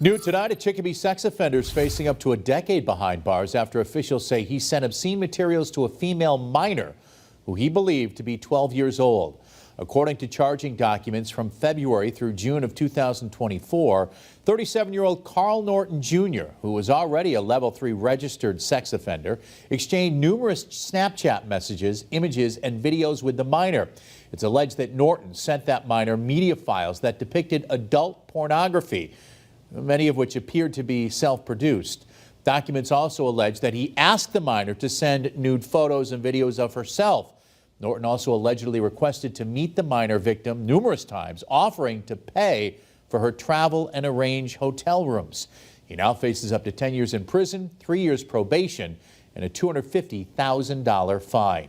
New tonight, a Chicopee sex offender is facing up to a decade behind bars after officials say he sent obscene materials to a female minor who he believed to be 12 years old. According to charging documents from February through June of 2024, 37-year-old Carl Norton Jr., who was already a level 3 registered sex offender, exchanged numerous Snapchat messages, images, and videos with the minor. It's alleged that Norton sent that minor media files that depicted adult pornography, many of which appeared to be self-produced. Documents also allege that he asked the minor to send nude photos and videos of herself. Norton also allegedly requested to meet the minor victim numerous times, offering to pay for her travel and arrange hotel rooms. He now faces up to 10 years in prison, 3 years probation, and a $250,000 fine.